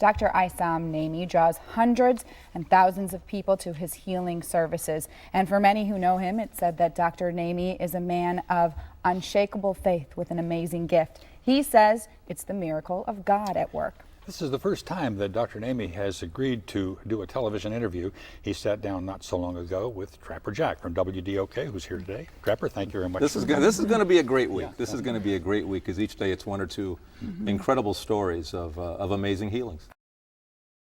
Dr. Issam Nemeh draws hundreds and thousands of people to his healing services. And for many who know him, it's said that Dr. Nemeh is a man of unshakable faith with an amazing gift. He says it's the miracle of God at work. This is the first time that Dr. Nemeh has agreed to do a television interview. He sat down not so long ago with Trapper Jack from WKYC, who's here today. Trapper, thank you very much. This is going to be a great week. This is going to be a great week because each day it's one or two incredible stories of amazing healings.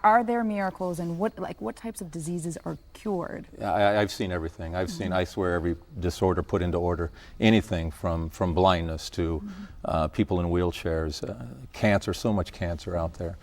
Are there miracles, and what types of diseases are cured? I've seen everything. I've seen, I swear, every disorder put into order. Anything from blindness to people in wheelchairs, cancer, so much cancer out there.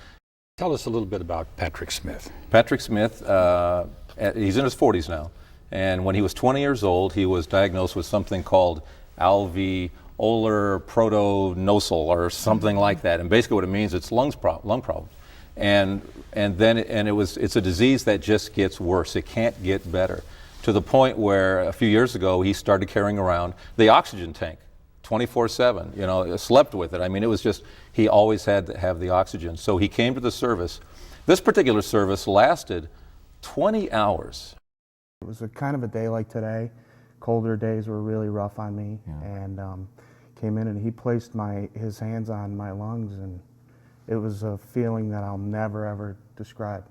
Tell us a little bit about Patrick Smith. Patrick Smith, he's in his 40s now, and when he was 20 years old, he was diagnosed with something called alveolar protonosal or something like that. And basically what it means, it's lung problems. And then it's a disease that just gets worse. It can't get better, to the point where a few years ago he started carrying around the oxygen tank 24/7. You know, slept with it. I mean, it was just, he always had to have the oxygen. So he came to the service. This particular service lasted 20 hours. It was a kind of a day like today. Colder days were really rough on me, and came in and he placed his hands on my lungs, and it was a feeling that I'll never ever describe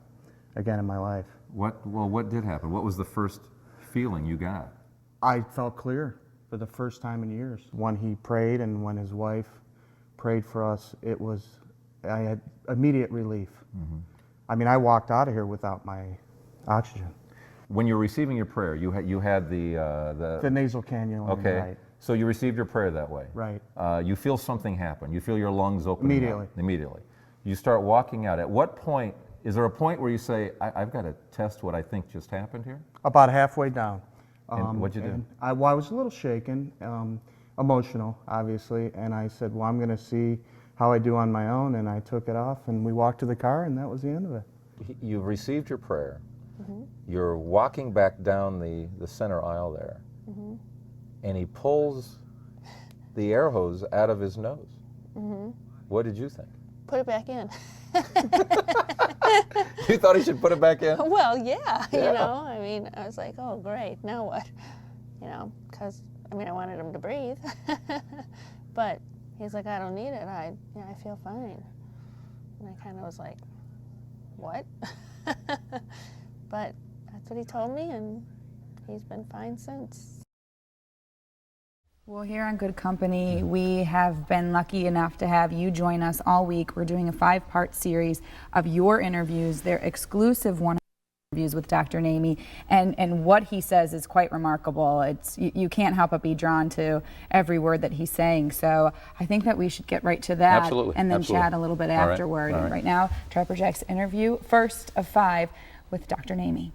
again in my life. What did happen? What was the first feeling you got? I felt clear for the first time in years. When he prayed and when his wife prayed for us, I had immediate relief. I mean, I walked out of here without my oxygen. When you were receiving your prayer, you had the nasal cannula. Okay. Right. So you received your prayer that way. Right. You feel something happen. You feel your lungs open immediately. Immediately. You start walking out. At what point, is there a point where you say, I've got to test what I think just happened here? About halfway down. And what'd you do? I was a little shaken, emotional, obviously, and I said, well, I'm going to see how I do on my own, and I took it off, and we walked to the car, and that was the end of it. You've received your prayer. You're walking back down the center aisle there, and he pulls the air hose out of his nose. What did you think? Put it back in. You thought he should put it back in? Well, yeah, you know, I mean, I was like, oh, great, now what? You know, because, I mean, I wanted him to breathe. But he's like, I don't need it, I feel fine. And I kind of was like, what? But that's what he told me, and he's been fine since. Well, here on Good Company, we have been lucky enough to have you join us all week. We're doing a 5-part series of your interviews. They're exclusive one interviews with Dr. Nemeh, and what he says is quite remarkable. You can't help but be drawn to every word that he's saying. So I think that we should get right to that. Absolutely. And then Absolutely. chat a little bit All right. afterward. All right. And right now, Trapper Jack's interview, first of 5 with Dr. Nemeh.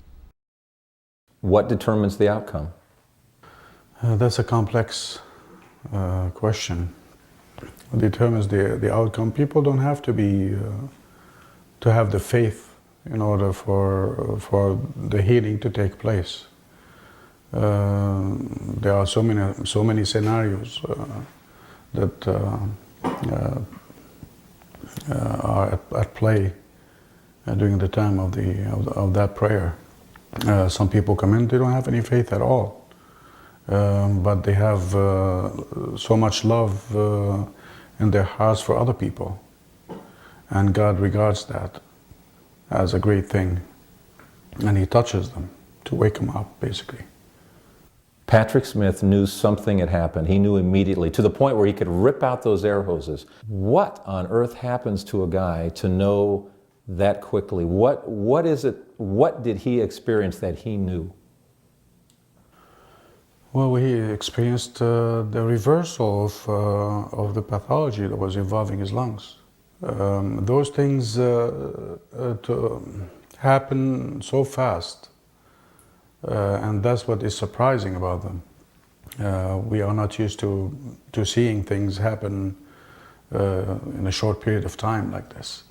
What determines the outcome? That's a complex question. What determines the outcome? People don't have to be to have the faith in order for the healing to take place. There are so many scenarios that are at play during the time of that prayer. Some people come in, they don't have any faith at all. But they have so much love in their hearts for other people. And God regards that as a great thing. And He touches them to wake them up, basically. Patrick Smith knew something had happened. He knew immediately, to the point where he could rip out those air hoses. What on earth happens to a guy to know that quickly? What is it? What did he experience that he knew? Well, he experienced the reversal of the pathology that was involving his lungs. Those things happen so fast, and that's what is surprising about them. We are not used to seeing things happen in a short period of time like this.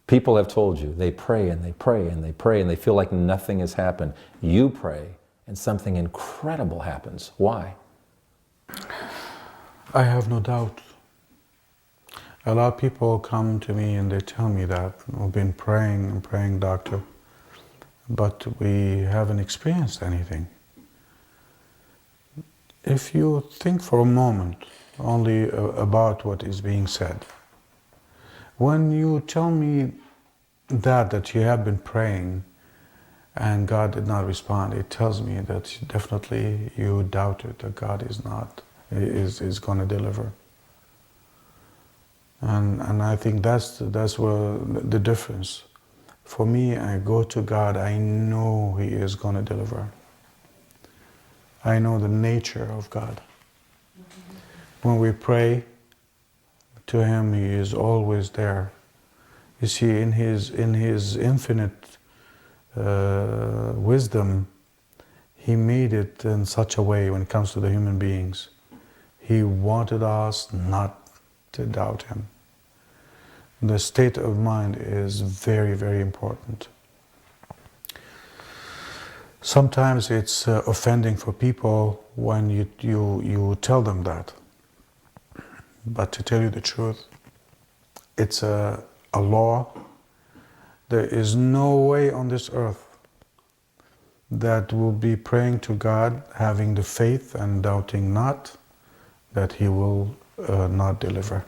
People have told you, they pray and they pray and they pray and they feel like nothing has happened. You pray and something incredible happens. Why? I have no doubt. A lot of people come to me and they tell me that we've been praying and praying, doctor, but we haven't experienced anything. If you think for a moment only about what is being said, when you tell me that you have been praying and God did not respond, it tells me that definitely you doubted that God is going to deliver. And I think that's where the difference. For me, I go to God, I know He is going to deliver. I know the nature of God. When we pray to Him, He is always there. You see, in His infinite wisdom, He made it in such a way when it comes to the human beings. He wanted us not to doubt Him. The state of mind is very, very important. Sometimes it's offending for people when you tell them that. But to tell you the truth, it's a law. There is no way on this earth that will be praying to God, having the faith and doubting not that He will not deliver.